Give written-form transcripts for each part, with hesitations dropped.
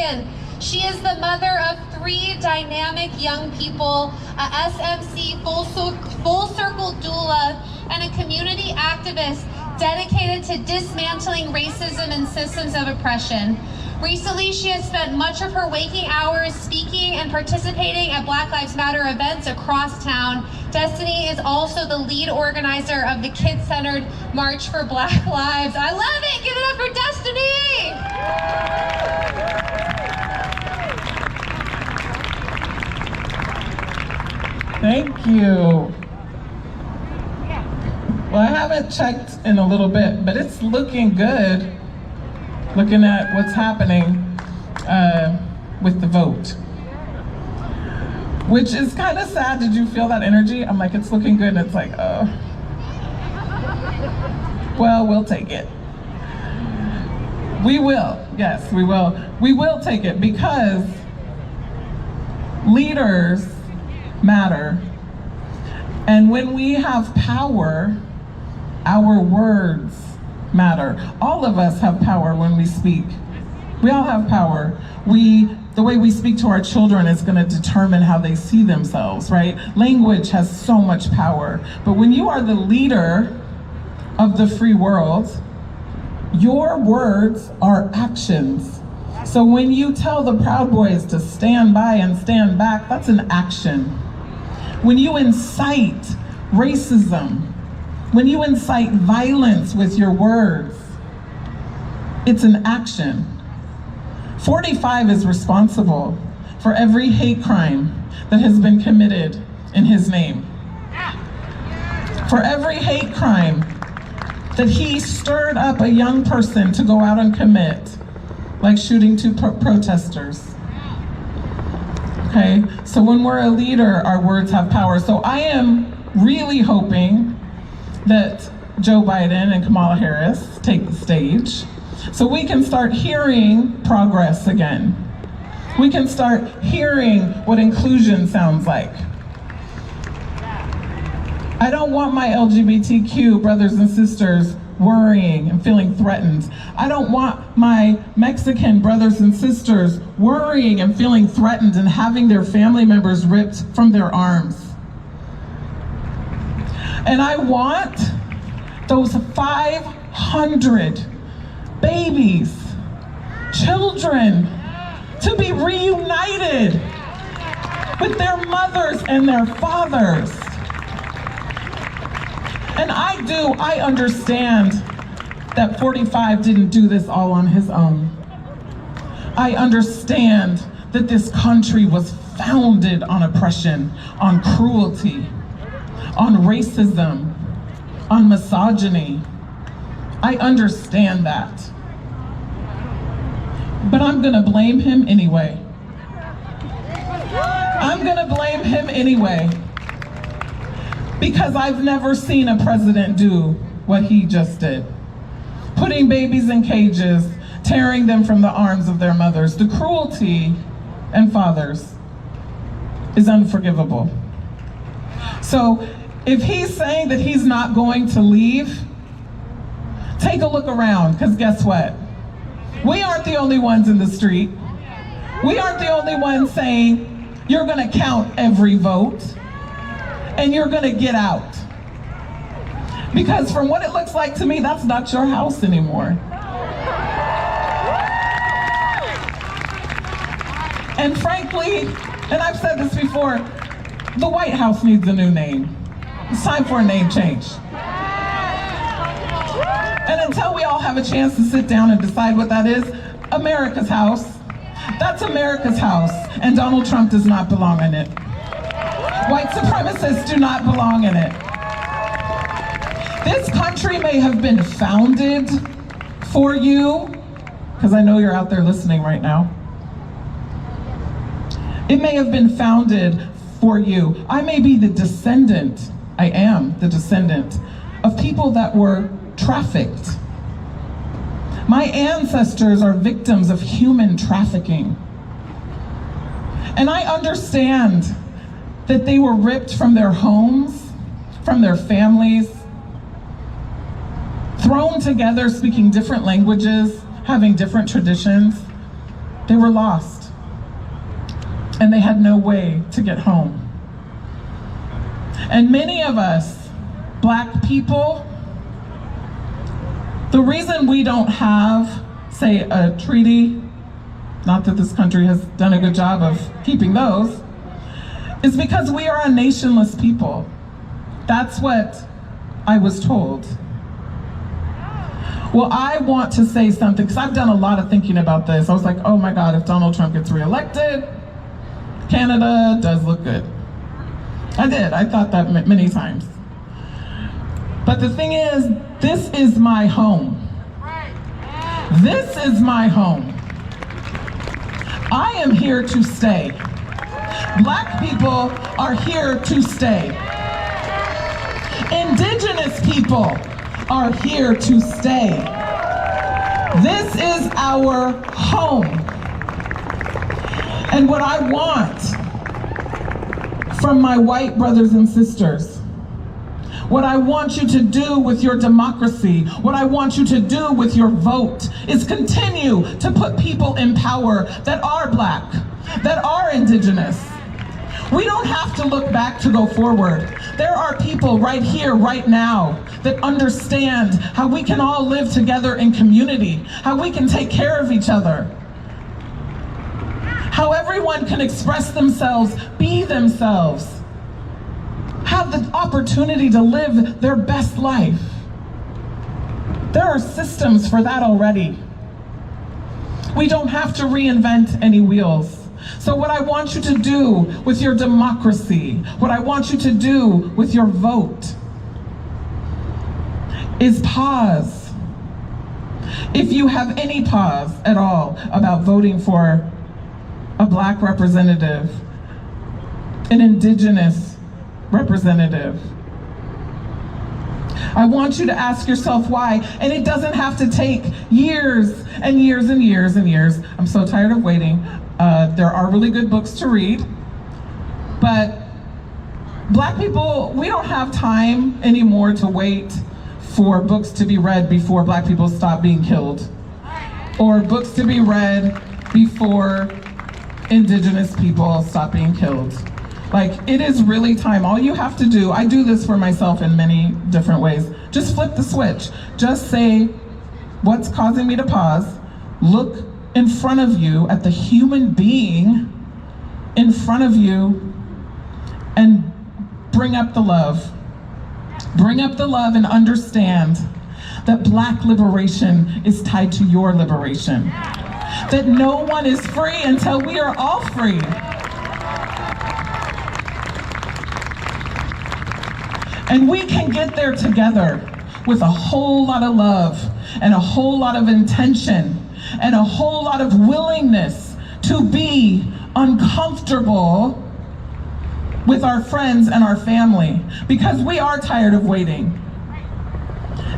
Michigan. She is the mother of 3 dynamic young people, a SMC full circle doula, and a community activist dedicated to dismantling racism and systems of oppression. Recently, she has spent much of her waking hours speaking and participating at Black Lives Matter events across town. Destiny is also the lead organizer of the kid-centered March for Black Lives. I love it! Give it up for Destiny! Thank you. Well, I haven't checked in a little bit, but it's looking good, looking at what's happening with the vote, which is kind of sad. Did you feel that energy? I'm like, it's looking good, and it's like, oh. Well, we'll take it. We will, yes, we will. We will take it because leaders matter. And when we have power, our words matter. All of us have power when we speak. We all have power. The way we speak to our children is going to determine how they see themselves, right? Language has so much power. But when you are the leader of the free world, your words are actions. So when you tell the Proud Boys to stand by and stand back, that's an action. When you incite racism, when you incite violence with your words, it's an action. 45 is responsible for every hate crime that has been committed in his name. For every hate crime that he stirred up a young person to go out and commit, like shooting 2 protesters. Okay, so when we're a leader, our words have power. So I am really hoping that Joe Biden and Kamala Harris take the stage so we can start hearing progress again. We can start hearing what inclusion sounds like. I don't want my LGBTQ brothers and sisters worrying and feeling threatened. I don't want my Mexican brothers and sisters worrying and feeling threatened and having their family members ripped from their arms. And I want those 500 babies, children, to be reunited with their mothers and their fathers. And I understand that 45 didn't do this all on his own. I understand that this country was founded on oppression, on cruelty, on racism, on misogyny. I understand that. But I'm gonna blame him anyway. I'm gonna blame him anyway. Because I've never seen a president do what he just did. Putting babies in cages, tearing them from the arms of their mothers. The cruelty and fathers is unforgivable. So if he's saying that he's not going to leave, take a look around, because guess what? We aren't the only ones in the street. We aren't the only ones saying, you're gonna count every vote, and you're gonna get out. Because from what it looks like to me, that's not your house anymore. And frankly, and I've said this before, the White House needs a new name. It's time for a name change. And until we all have a chance to sit down and decide what that is, America's house, that's America's house, and Donald Trump does not belong in it. White supremacists do not belong in it. This country may have been founded for you, because I know you're out there listening right now. It may have been founded for you. I may be the descendant, I am the descendant of people that were trafficked. My ancestors are victims of human trafficking. And I understand that they were ripped from their homes, from their families, thrown together speaking different languages, having different traditions. They were lost, and they had no way to get home. And many of us, Black people, the reason we don't have, say, a treaty, not that this country has done a good job of keeping those, is because we are a nationless people. That's what I was told. Well, I want to say something, because I've done a lot of thinking about this. I was like, oh my God, if Donald Trump gets reelected, Canada does look good. I did, I thought that many times. But the thing is, this is my home. This is my home. I am here to stay. Black people are here to stay. Indigenous people are here to stay. This is our home. And what I want from my white brothers and sisters, what I want you to do with your democracy, what I want you to do with your vote, is continue to put people in power that are Black, that are Indigenous. We don't have to look back to go forward. There are people right here, right now, that understand how we can all live together in community, how we can take care of each other, how everyone can express themselves, be themselves, have the opportunity to live their best life. There are systems for that already. We don't have to reinvent any wheels. So what I want you to do with your democracy, what I want you to do with your vote, is pause. If you have any pause at all about voting for a Black representative, an Indigenous representative, I want you to ask yourself why. And it doesn't have to take years and years and years and years. I'm so tired of waiting. There are really good books to read, but Black people, we don't have time anymore to wait for books to be read before Black people stop being killed, or books to be read before Indigenous people stop being killed. Like, it is really time. All you have to do, I do this for myself in many different ways, just flip the switch. Just say, what's causing me to pause? Look in front of you at the human being in front of you and bring up the love. Bring up the love and understand that Black liberation is tied to your liberation. That no one is free until we are all free. And we can get there together with a whole lot of love and a whole lot of intention and a whole lot of willingness to be uncomfortable with our friends and our family, because we are tired of waiting.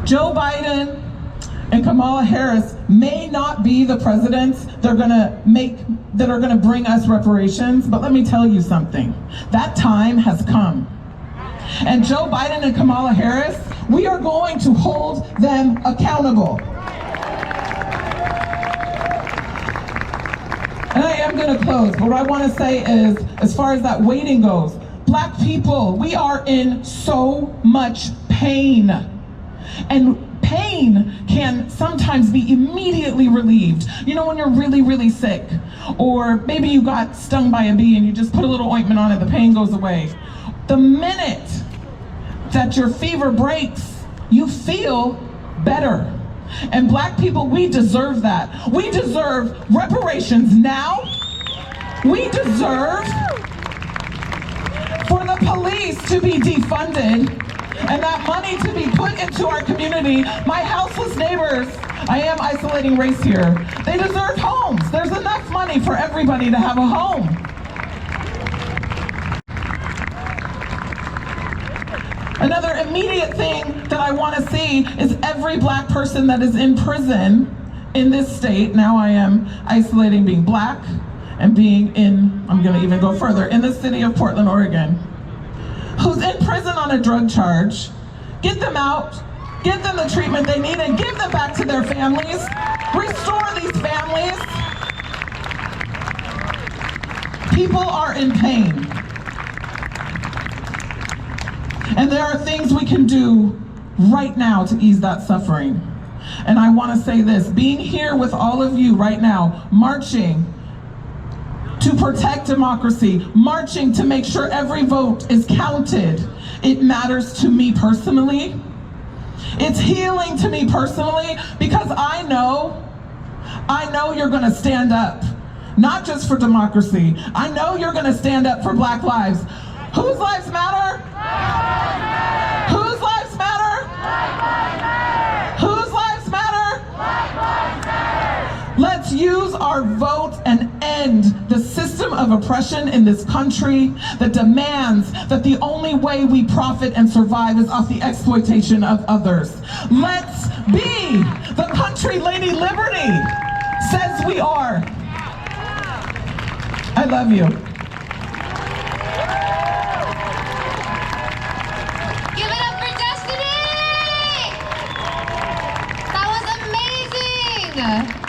Joe Biden and Kamala Harris may not be the presidents that are gonna bring us reparations, but let me tell you something. That time has come. And Joe Biden and Kamala Harris, we are going to hold them accountable. And I am going to close, but what I want to say is, as far as that waiting goes, Black people, we are in so much pain. And pain can sometimes be immediately relieved. You know, when you're really, really sick, or maybe you got stung by a bee and you just put a little ointment on it, the pain goes away. The minute that your fever breaks, you feel better. And Black people, we deserve that. We deserve reparations now. We deserve for the police to be defunded and that money to be put into our community. My houseless neighbors, I am isolating race here, they deserve homes. There's enough money for everybody to have a home. Another immediate thing that I want to see is every Black person that is in prison in this state. Now I am isolating being Black and being in, I'm going to even go further, in the city of Portland, Oregon, who's in prison on a drug charge. Get them out, give them the treatment they need, and give them back to their families. Restore these families. People are in pain. And there are things we can do right now to ease that suffering. And I want to say this, being here with all of you right now, marching to protect democracy, marching to make sure every vote is counted, it matters to me personally. It's healing to me personally, because I know you're going to stand up, not just for democracy. I know you're going to stand up for Black lives. Whose lives matter? Whose lives matter? Whose lives matter? Let's use our vote and end the system of oppression in this country that demands that the only way we profit and survive is off the exploitation of others. Let's be the country Lady Liberty says we are. I love you. Give it up for Destiny! That was amazing!